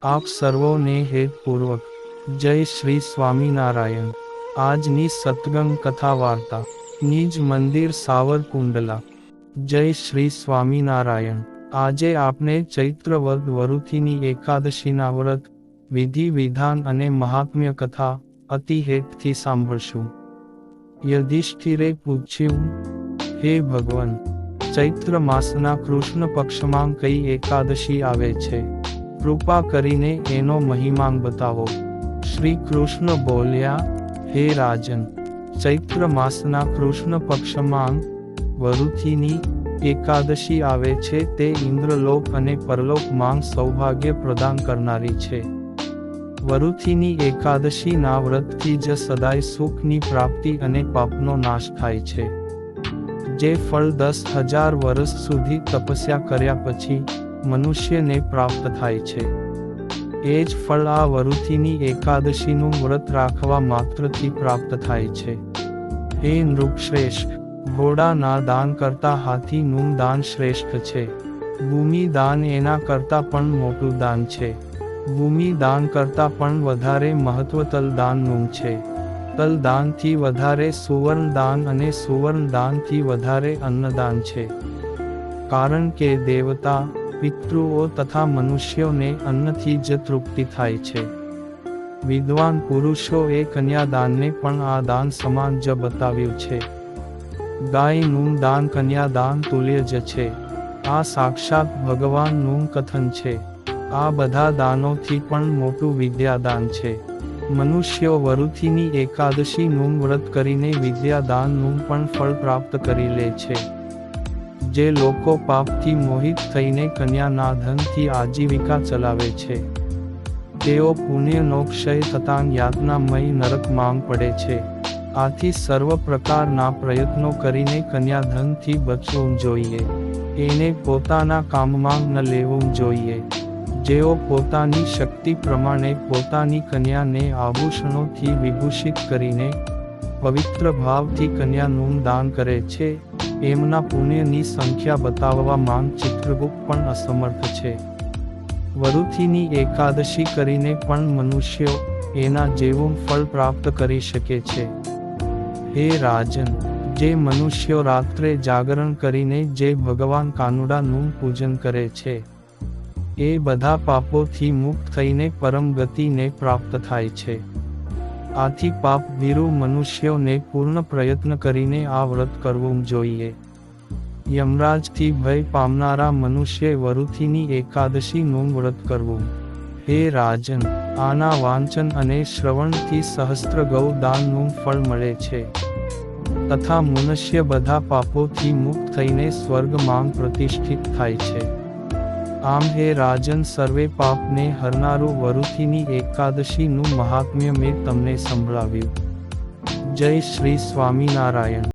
આપ સર્વોને હેતપૂર્વક જય શ્રી સ્વામિનારાયણ। આજની સત્સંગ કથા વાર્તા નિજ મંદિર સાવરકુંડલા। જય શ્રી સ્વામિનારાયણ। આજે આપણે ચૈત્ર વદ વરુથીની એકાદશીના વ્રત વિધિ વિધાન અને મહાત્મ્ય કથા અતિ હેતથી સાંભળશું। યુધિષ્ઠિરે પૂછ્યું, હે ભગવાન, ચૈત્ર માસના કૃષ્ણ પક્ષમાં કઈ એકાદશી આવે છે? કૃપા કરીને એનો મહિમાંગ બતાવો। શ્રી કૃષ્ણ બોલ્યા, હે રાજન, ચૈત્ર માસના કૃષ્ણ પક્ષમાં વરુથીની એકાદશી આવે છે તે ઇન્દ્રલોક અને પરલોકમાં સૌભાગ્ય પ્રદાન કરનારી છે। વરુથીની એકાદશીના વ્રતથી જ સદાય સુખની પ્રાપ્તિ અને પાપનો નાશ થાય છે। જે ફળ 10,000 વર્ષ સુધી તપસ્યા કર્યા પછી મનુષ્યને પ્રાપ્ત થાય છે, એ જ ફળ આ વરુથીની એકાદશીનું વ્રત રાખવા માત્રથી પ્રાપ્ત થાય છે। હે નૃપશ્રેષ્ઠ, ઘોડાના દાન કરતા હાથીનું દાન શ્રેષ્ઠ છે। ભૂમિ દાન એના કરતાં પણ મોટું દાન છે। ભૂમિ દાન કરતાં પણ વધારે મહત્વ તલદાનનું છે। તલદાનથી વધારે સુવર્ણ દાન અને સુવર્ણ દાનથી વધારે અન્નદાન છે। કારણ કે દેવતા, પિતૃઓ તથા મનુષ્યોને અન્નથી જ તૃપ્તિ થાય છે। વિદ્વાન પુરુષોએ કન્યાદાનને પણ આ દાન સમાન જ બતાવ્યું છે। ગાયનું દાન કન્યાદાન તુલ્ય જ છે। આ સાક્ષાત ભગવાનનું કથન છે। આ બધા દાનોથી પણ મોટું વિદ્યાદાન છે। મનુષ્યો વરુથીની એકાદશીનું વ્રત કરીને વિદ્યાદાનનું પણ ફળ પ્રાપ્ત કરી લે છે। જે લોકો પાપથી મોહિત થઈને કન્યાના ધનથી આજીવિકા ચલાવે છે, તેઓ પુણ્યનો ક્ષય થતાં યાતનામય નરકમાં પડે છે। આથી સર્વ પ્રકારના પ્રયત્નો કરીને કન્યાધનથી બચવું જોઈએ। એને પોતાના કામમાં ન લેવું જોઈએ। જેઓ પોતાની શક્તિ પ્રમાણે પોતાની કન્યાને આભૂષણોથી વિભૂષિત કરીને પવિત્ર ભાવથી કન્યાનું દાન કરે છે, એમના પુણ્યની સંખ્યા બતાવવામાં ચિત્રગુપ્ત પણ અસમર્થ છે। વરુથીની એકાદશી કરીને પણ મનુષ્યો એના જેવું ફળ પ્રાપ્ત કરી શકે છે। હે રાજન, જે મનુષ્યો રાત્રે જાગરણ કરીને જે ભગવાન કાનુડાનું પૂજન કરે છે, એ બધા પાપોથી મુક્ત થઈને પરમ ગતિને પ્રાપ્ત થાય છે। આથી પાપભીરુ મનુષ્યોને પૂર્ણ પ્રયત્ન કરીને આ વ્રત કરવું જોઈએ। યમરાજથી ભય પામનારા મનુષ્યે વરુથીની એકાદશીનું વ્રત કરવું। હે રાજન, આના વાંચન અને શ્રવણથી સહસ્ત્ર ગૌ દાનનું ફળ મળે છે, તથા મનુષ્ય બધા પાપોથી મુક્ત થઈને સ્વર્ગમાં પ્રતિષ્ઠિત થાય છે। આમ હે રાજન, સર્વે પાપને હરનારું વરુથીની એકાદશીનું મહાત્મ્ય મેં તમને સંભળાવ્યું। જય શ્રી સ્વામિનારાયણ।